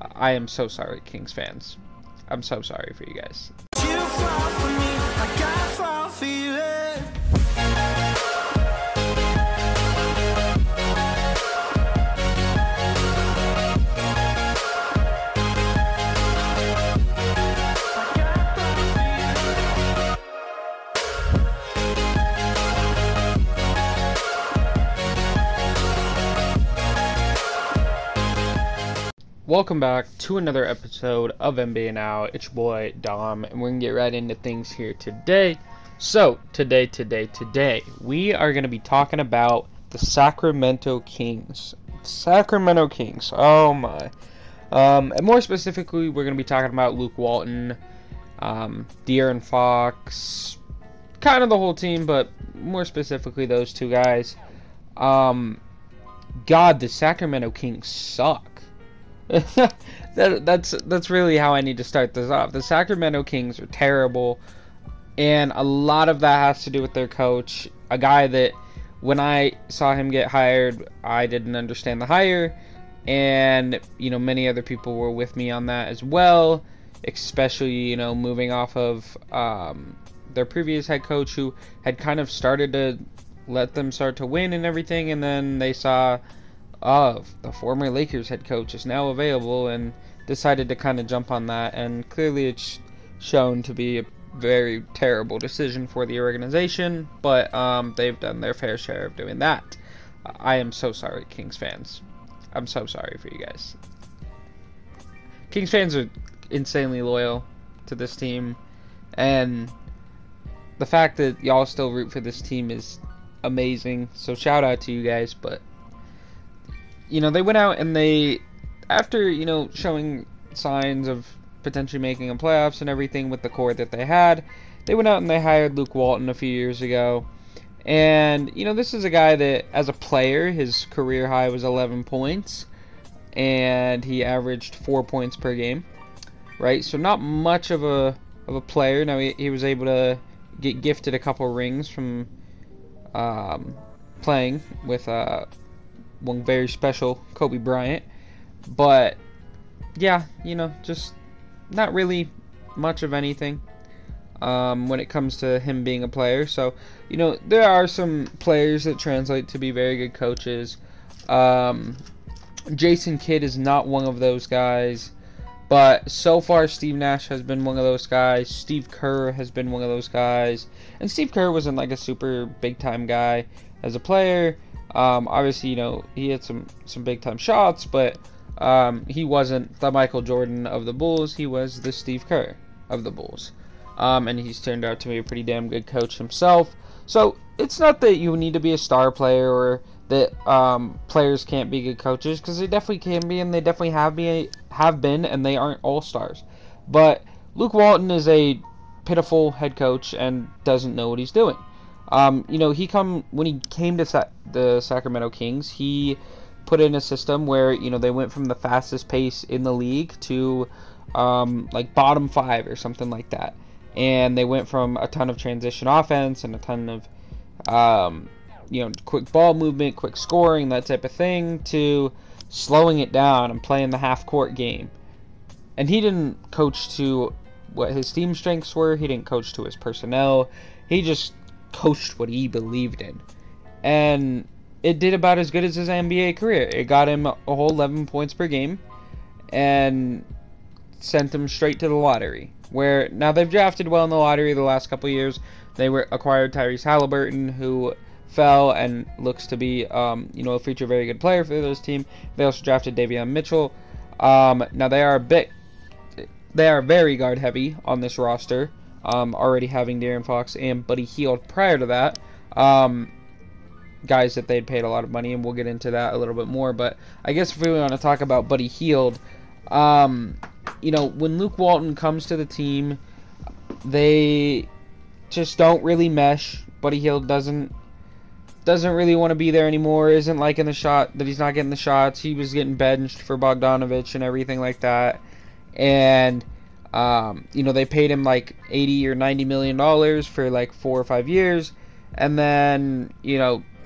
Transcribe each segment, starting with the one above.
I am so sorry, Kings fans. I'm so sorry for you guys. You fall for me like I fall for you. Welcome back to another episode of NBA Now. It's your boy Dom, and we're gonna get right into things here today. So today, we are gonna be talking about the Sacramento Kings. Sacramento Kings. Oh my. And more specifically, we're gonna be talking about Luke Walton, De'Aaron Fox, kind of the whole team, but more specifically those two guys. God, the Sacramento Kings suck. That's really how I need to start this off. The Sacramento Kings are terrible, and a lot of that has to do with their coach, a guy that when I saw him get hired, I didn't understand the hire, and many other people were with me on that as well, especially moving off of their previous head coach, who had kind of started to let them start to win and everything, and then they saw the former Lakers head coach is now available and decided to kind of jump on that, and clearly it's shown to be a very terrible decision for the organization, but they've done their fair share of doing that. I am so sorry, Kings fans. I'm so sorry for you guys. Kings fans are insanely loyal to this team, and the fact that y'all still root for this team is amazing, so shout out to you guys. But they went out and after showing signs of potentially making a playoffs and everything with the core that they had, they went out and they hired Luke Walton a few years ago. And, this is a guy that, as a player, his career high was 11 points, and he averaged 4 points per game, right? So not much of a player. Now, he was able to get gifted a couple rings from playing with one very special Kobe Bryant, but yeah, just not really much of anything when it comes to him being a player. So there are some players that translate to be very good coaches. Jason Kidd is not one of those guys, but so far Steve Nash has been one of those guys. Steve Kerr has been one of those guys, and Steve Kerr wasn't like a super big time guy as a player. Obviously, he had some big time shots, but he wasn't the Michael Jordan of the Bulls. He was the Steve Kerr of the Bulls, and he's turned out to be a pretty damn good coach himself. So it's not that you need to be a star player or that players can't be good coaches, because they definitely can be, and they definitely have been, and they aren't all stars. But Luke Walton is a pitiful head coach and doesn't know what he's doing. When he came to the Sacramento Kings, he put in a system where, they went from the fastest pace in the league to, like bottom 5 or something like that. And they went from a ton of transition offense and a ton of, quick ball movement, quick scoring, that type of thing, to slowing it down and playing the half-court game. And he didn't coach to what his team strengths were. He didn't coach to his personnel. He just coached what he believed in, and it did about as good as his NBA career. It got him a whole 11 points per game and sent him straight to the lottery, where now they've drafted well in the lottery the last couple of years. They acquired Tyrese Halliburton, who fell and looks to be a future very good player for this team. They also drafted Davion Mitchell. Now they are very guard heavy on this roster, already having De'Aaron Fox and Buddy Hield prior to that, guys that they'd paid a lot of money, and we'll get into that a little bit more. But I guess if we want to talk about Buddy Hield, when Luke Walton comes to the team, they just don't really mesh. Buddy Hield doesn't really want to be there anymore, isn't liking the shot, that he's not getting the shots. He was getting benched for Bogdanovich and everything like that. And, they paid him like $80 or $90 million for like 4 or 5 years. And then,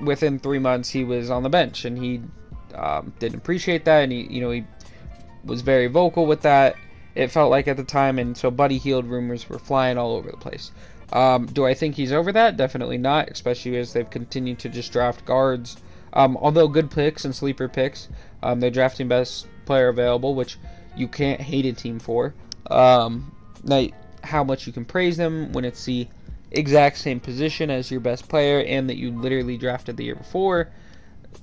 within 3 months he was on the bench, and he didn't appreciate that. And he was very vocal with that, it felt like at the time, and so Buddy Hield rumors were flying all over the place. Do I think he's over that? Definitely not, especially as they've continued to just draft guards. Although good picks and sleeper picks, they're drafting best player available, which you can't hate a team for. Now, how much you can praise them when it's the exact same position as your best player and that you literally drafted the year before,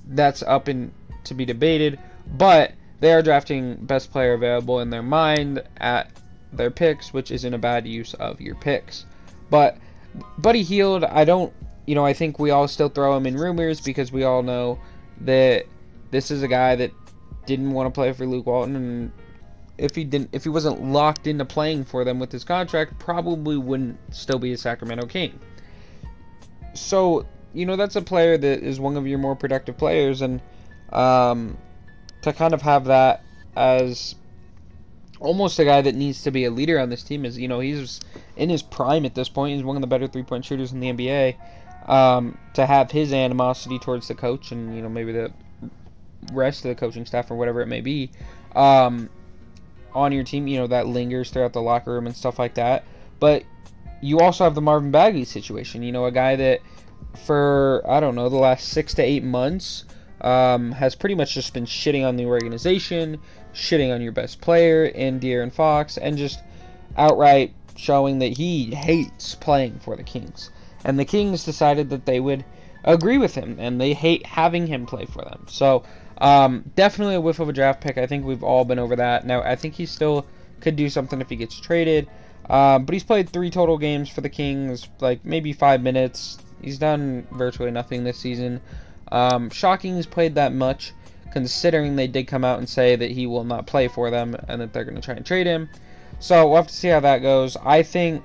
that's up and to be debated. But they are drafting best player available in their mind at their picks, which isn't a bad use of your picks. But Buddy Hield, I think we all still throw him in rumors because we all know that this is a guy that didn't want to play for Luke Walton, and if he wasn't locked into playing for them with his contract, probably wouldn't still be a Sacramento King. So, that's a player that is one of your more productive players, and to kind of have that as almost a guy that needs to be a leader on this team is, he's in his prime at this point. He's one of the better three-point shooters in the NBA. To have his animosity towards the coach and, maybe the rest of the coaching staff or whatever it may be, on your team, that lingers throughout the locker room and stuff like that. But you also have the Marvin Bagley situation, a guy that for, the last 6 to 8 months has pretty much just been shitting on the organization, shitting on your best player in De'Aaron Fox, and just outright showing that he hates playing for the Kings. And the Kings decided that they would agree with him, and they hate having him play for them. So, definitely a whiff of a draft pick. I think we've all been over that. Now, I think he still could do something if he gets traded. But he's played 3 total games for the Kings, like maybe 5 minutes. He's done virtually nothing this season. Shocking he's played that much, considering they did come out and say that he will not play for them and that they're going to try and trade him. So we'll have to see how that goes. I think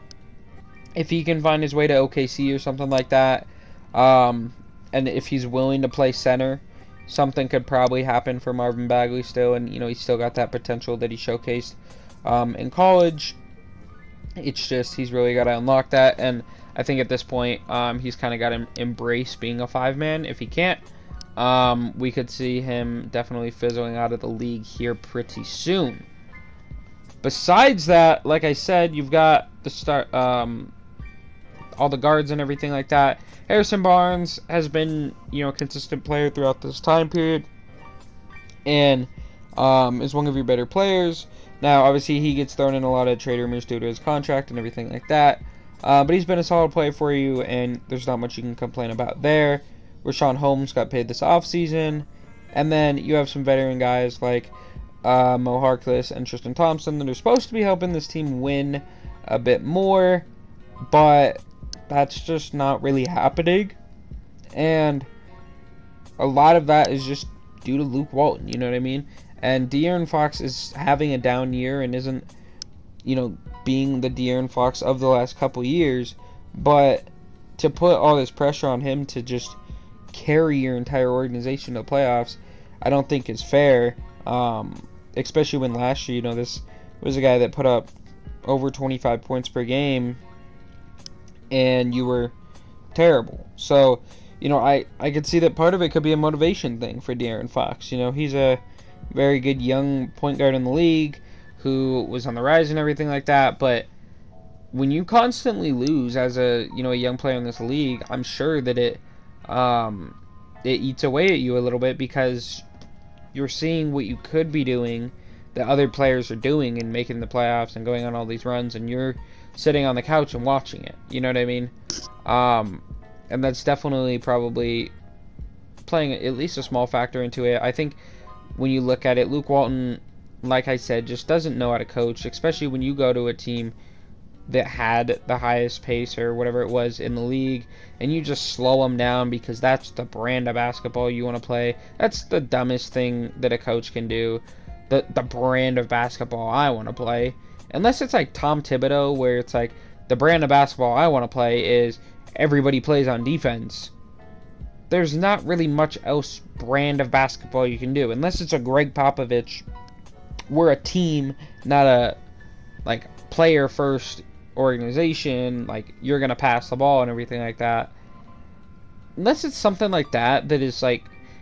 if he can find his way to OKC or something like that, and if he's willing to play center, something could probably happen for Marvin Bagley still, and he's still got that potential that he showcased in college. It's just he's really got to unlock that, and I think at this point he's kind of got to embrace being a 5-man. If he can't, we could see him definitely fizzling out of the league here pretty soon. Besides that, like I said, you've got the start, all the guards and everything like that. Harrison Barnes has been, a consistent player throughout this time period, and is one of your better players. Now, obviously, he gets thrown in a lot of trade rumors due to his contract and everything like that. But he's been a solid player for you, and there's not much you can complain about there. Rashawn Holmes got paid this offseason. And then you have some veteran guys like Mo Harkless and Tristan Thompson that are supposed to be helping this team win a bit more. But that's just not really happening. And a lot of that is just due to Luke Walton, you know what I mean? And De'Aaron Fox is having a down year and isn't, being the De'Aaron Fox of the last couple years. But to put all this pressure on him to just carry your entire organization to the playoffs, I don't think is fair. Especially when last year, this was a guy that put up over 25 points per game and you were terrible. So, I could see that part of it could be a motivation thing for De'Aaron Fox. He's a very good young point guard in the league who was on the rise and everything like that, but when you constantly lose as a young player in this league, I'm sure that it eats away at you a little bit because you're seeing what you could be doing that other players are doing and making the playoffs and going on all these runs, and you're sitting on the couch and watching it. You know what I mean? And that's definitely probably playing at least a small factor into it. I think when you look at it, Luke Walton, like I said, just doesn't know how to coach, especially when you go to a team that had the highest pace or whatever it was in the league, and you just slow them down because that's the brand of basketball you want to play. That's the dumbest thing that a coach can do. The brand of basketball I want to play. Unless it's like Tom Thibodeau, where it's like, the brand of basketball I want to play is everybody plays on defense. There's not really much else brand of basketball you can do. Unless it's a Greg Popovich, we're a team, not a player first organization, you're gonna pass the ball and everything like that. Unless it's something like that is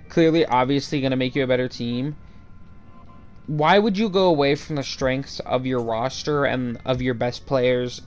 clearly obviously gonna make you a better team, why would you go away from the strengths of your roster and of your best players?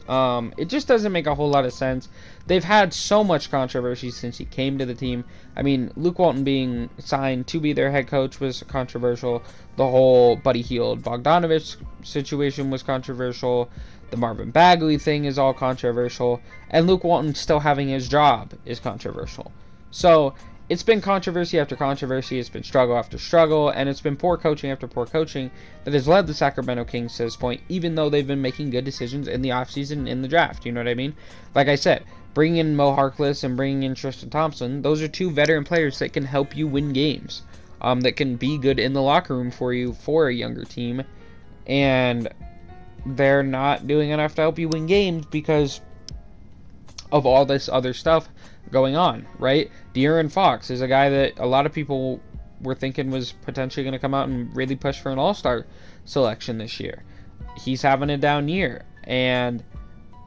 It just doesn't make a whole lot of sense. They've had so much controversy since he came to the team. I mean, Luke Walton being signed to be their head coach was controversial. The whole Buddy Hield Bogdanovich situation was controversial. The Marvin Bagley thing is all controversial. And Luke Walton still having his job is controversial. So it's been controversy after controversy. It's been struggle after struggle. And it's been poor coaching after poor coaching that has led the Sacramento Kings to this point, even though they've been making good decisions in the offseason and in the draft. You know what I mean? Like I said, bringing in Mo Harkless and bringing in Tristan Thompson, those are two veteran players that can help you win games, that can be good in the locker room for you for a younger team. And they're not doing enough to help you win games because of all this other stuff going on, right? De'Aaron Fox is a guy that a lot of people were thinking was potentially going to come out and really push for an all-star selection this year. He's having a down year, and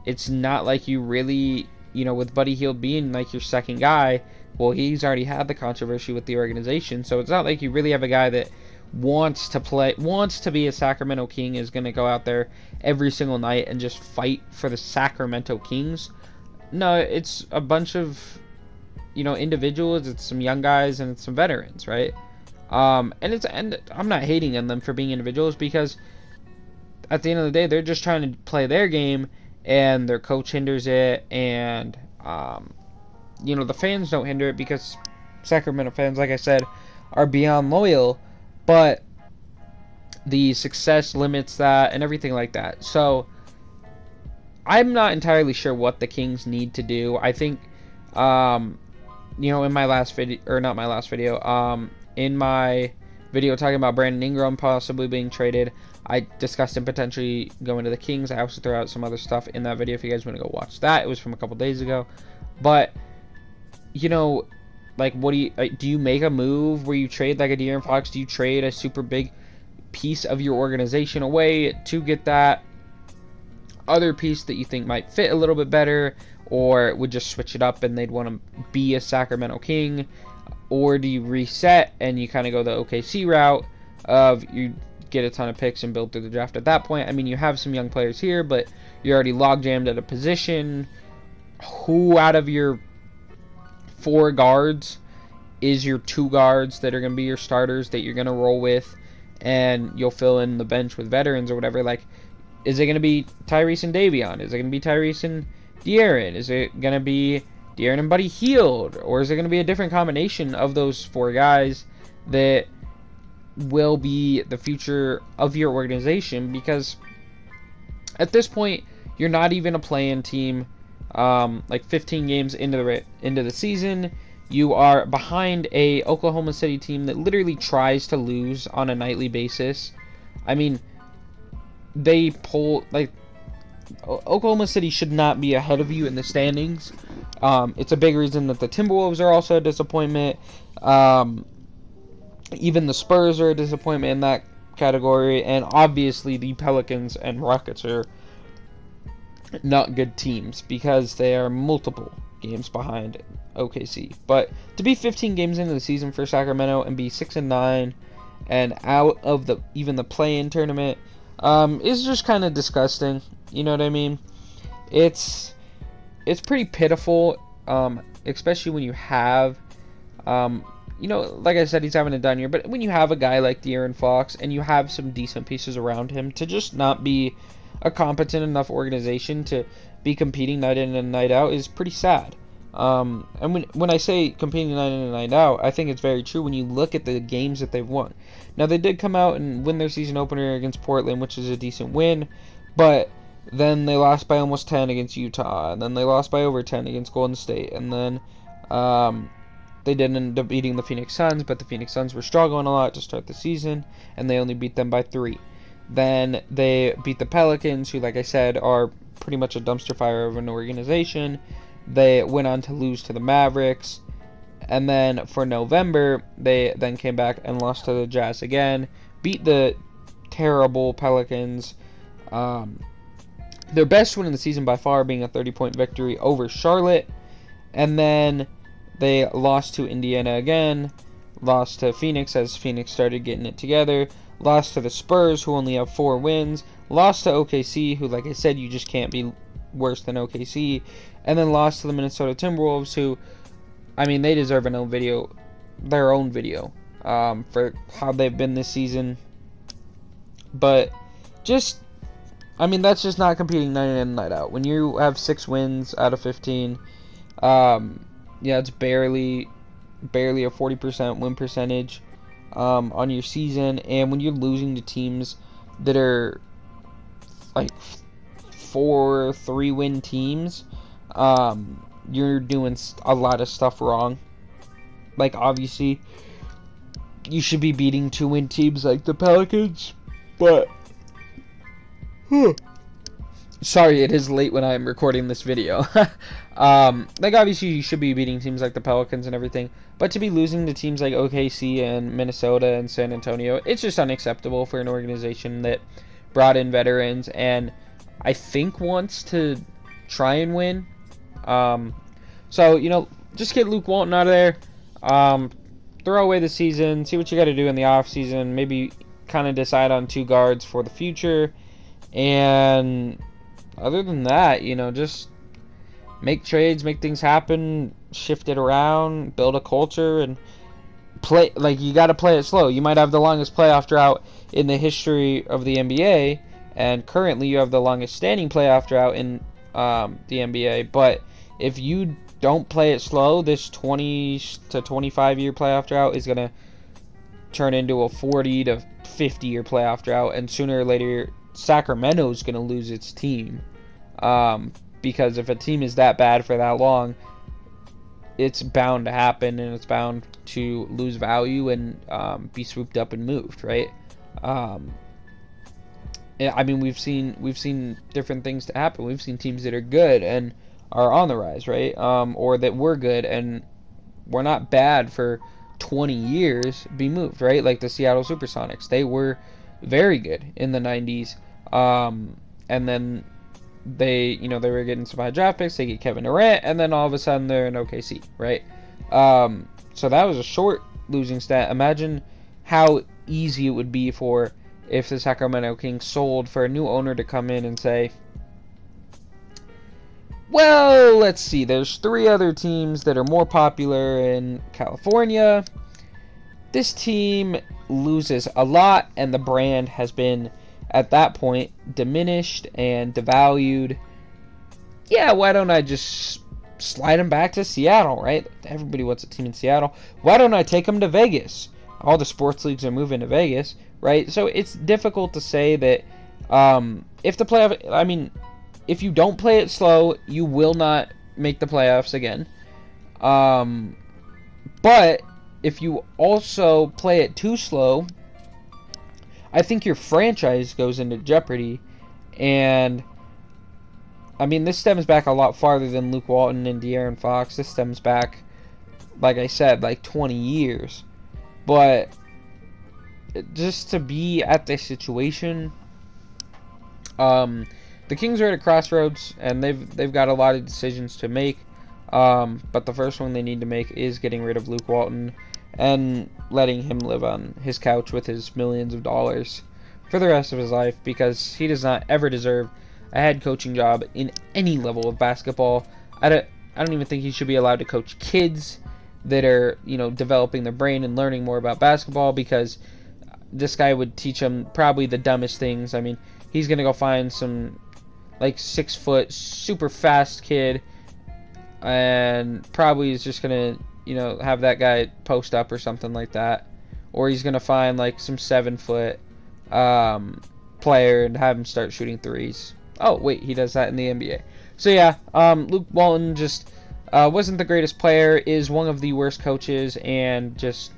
it's not like you really, with Buddy Hield being like your second guy, well, he's already had the controversy with the organization, so it's not like you really have a guy that wants to be a Sacramento King, is going to go out there every single night and just fight for the Sacramento Kings. No, it's a bunch of, individuals. It's some young guys and it's some veterans, right? And I'm not hating on them for being individuals, because at the end of the day, they're just trying to play their game, and their coach hinders it, and the fans don't hinder it, because Sacramento fans, like I said, are beyond loyal, but the success limits that and everything like that. So I'm not entirely sure what the Kings need to do. I think, in my last video, or not my last video, in my video talking about Brandon Ingram possibly being traded, I discussed him potentially going to the Kings. I also threw out some other stuff in that video if you guys want to go watch that. It was from a couple days ago. But, what do you make a move where you trade like a De'Aaron Fox? Do you trade a super big piece of your organization away to get that other piece that you think might fit a little bit better, or would just switch it up and they'd want to be a Sacramento King? Or do you reset and you kind of go the OKC route of you get a ton of picks and build through the draft at that point? I mean, you have some young players here, but you're already log-jammed at a position. Who out of your 4 guards is your 2 guards that are going to be your starters that you're going to roll with, and you'll fill in the bench with veterans or whatever? Like, is it going to be Tyrese and Davion? Is it going to be Tyrese and De'Aaron? Is it going to be De'Aaron and Buddy Hield? Or is it going to be a different combination of those 4 guys that will be the future of your organization? Because at this point, you're not even a play-in team. 15 games into the season, you are behind a Oklahoma City team that literally tries to lose on a nightly basis. I mean, they pull, Oklahoma City should not be ahead of you in the standings. It's a big reason that the Timberwolves are also a disappointment. Even the Spurs are a disappointment in that category. And obviously the Pelicans and Rockets are not good teams because they are multiple games behind OKC. But to be 15 games into the season for Sacramento and be 6-9 and out of even the play-in tournament is just kind of disgusting. You know what I mean? It's pretty pitiful, especially when you have, like I said, he's having a down year, but when you have a guy like De'Aaron Fox and you have some decent pieces around him, to just not be a competent enough organization to be competing night in and night out is pretty sad. And when I say competing night in and night out, I think it's very true when you look at the games that they've won. Now, they did come out and win their season opener against Portland, which is a decent win, but then they lost by almost 10 against Utah, and then they lost by over 10 against Golden State, and then they didn't end up beating the Phoenix Suns, but the Phoenix Suns were struggling a lot to start the season, and they only beat them by 3. Then they beat the Pelicans, who, like I said, are pretty much a dumpster fire of an organization. They went on to lose to the Mavericks. And then for November, they then came back and lost to the Jazz again. Beat the terrible Pelicans. Their best win in the season by far being a 30-point victory over Charlotte. And then they lost to Indiana again. Lost to Phoenix as Phoenix started getting it together. lost to the Spurs, who only have 4 wins, lost to OKC, who, like I said, you just can't be worse than OKC, and then lost to the Minnesota Timberwolves, who, I mean, they deserve their own video, for how they've been this season. But just, I mean, that's just not competing night in and night out. When you have 6 wins out of 15, it's barely a 40% win percentage on your season. And when you're losing to teams that are like 4 3-win teams, you're doing a lot of stuff wrong. Like, obviously, you should be beating 2-win teams like the Pelicans, but sorry, it is late when I'm recording this video. Like, obviously, you should be beating teams like the Pelicans and everything, but to be losing to teams like OKC and Minnesota and San Antonio, it's just unacceptable for an organization that brought in veterans and I think wants to try and win. So, just get Luke Walton out of there. Throw away the season, see what you got to do in the off season, maybe kind of decide on 2 guards for the future, and other than that, just make trades, make things happen, shift it around, build a culture, and play. Like, you got to play it slow. You might have the longest playoff drought in the history of the NBA, and currently you have the longest standing playoff drought in the NBA, but if you don't play it slow, this 20 to 25 year playoff drought is going to turn into a 40 to 50 year playoff drought, and sooner or later Sacramento is going to lose its team, because if a team is that bad for that long, it's bound to happen, and it's bound to lose value and be swooped up and moved, right? I mean, we've seen different things to happen. We've seen teams that are good and are on the rise, right? Or that were good and were not bad for 20 years be moved, right? Like the Seattle Supersonics. They were very good in the 90s. And then they were getting some high draft picks. They get Kevin Durant, and then all of a sudden they're in OKC, right? So that was a short losing stat. Imagine how easy it would be for if the Sacramento Kings sold for a new owner to come in and say, well, let's see, there's 3 other teams that are more popular in California. This team loses a lot, and the brand has been, at that point, diminished and devalued. Yeah, why don't I just slide them back to Seattle, right? Everybody wants a team in Seattle. Why don't I take them to Vegas? All the sports leagues are moving to Vegas, right? So it's difficult to say that if you don't play it slow, you will not make the playoffs again. But if you also play it too slow, I think your franchise goes into jeopardy. And I mean, this stems back a lot farther than Luke Walton and De'Aaron Fox. This stems back, like I said, like 20 years. But just to be at this situation, the Kings are at a crossroads, and they've got a lot of decisions to make. But the first one they need to make is getting rid of Luke Walton and letting him live on his couch with his millions of dollars for the rest of his life, because he does not ever deserve a head coaching job in any level of basketball. I don't even think he should be allowed to coach kids that are, developing their brain and learning more about basketball, because this guy would teach them probably the dumbest things. I mean, he's going to go find some 6-foot super fast kid and probably is just going to, have that guy post up or something like that. Or he's going to find some 7-foot player and have him start shooting threes. Oh, wait, he does that in the NBA. So yeah, Luke Walton just wasn't the greatest player, is one of the worst coaches, and just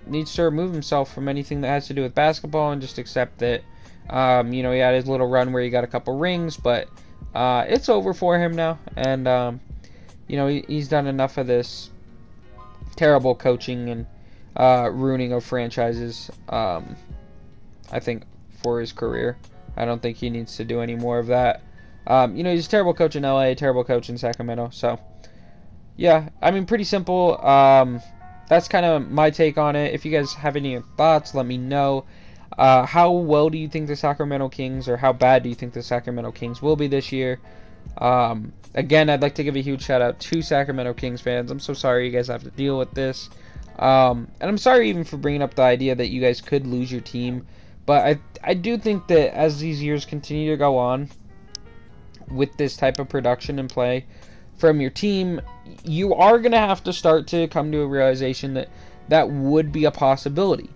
needs to remove himself from anything that has to do with basketball and just accept that, he had his little run where he got a couple rings, but it's over for him now. And, he's done enough of this terrible coaching and ruining of franchises, I think, for his career. I don't think he needs to do any more of that. He's a terrible coach in LA, terrible coach in Sacramento. So, yeah, I mean, pretty simple. That's kind of my take on it. If you guys have any thoughts, let me know. How well do you think the Sacramento Kings, or how bad do you think the Sacramento Kings will be this year? Again, I'd like to give a huge shout out to Sacramento Kings fans. I'm so sorry you guys have to deal with this. And I'm sorry even for bringing up the idea that you guys could lose your team. But I do think that as these years continue to go on, with this type of production and play from your team, you are going to have to start to come to a realization that that would be a possibility.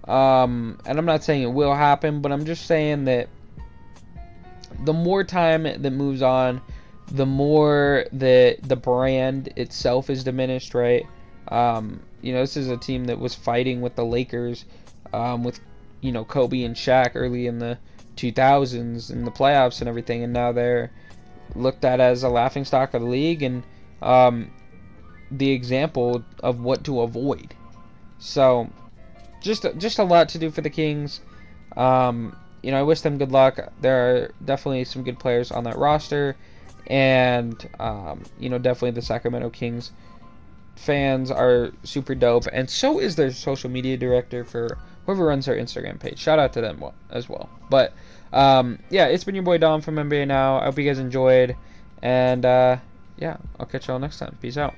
And I'm not saying it will happen, but I'm just saying that the more time that moves on, the more that the brand itself is diminished, right? This is a team that was fighting with the Lakers, with, Kobe and Shaq early in the 2000s in the playoffs and everything, and now they're looked at as a laughingstock of the league and the example of what to avoid. So, just a lot to do for the Kings. I wish them good luck. There are definitely some good players on that roster, and definitely the Sacramento Kings fans are super dope, and so is their social media director for whoever runs their Instagram page. Shout out to them as well. But it's been your boy Dom from NBA Now. I hope you guys enjoyed, and I'll catch y'all next time. Peace out.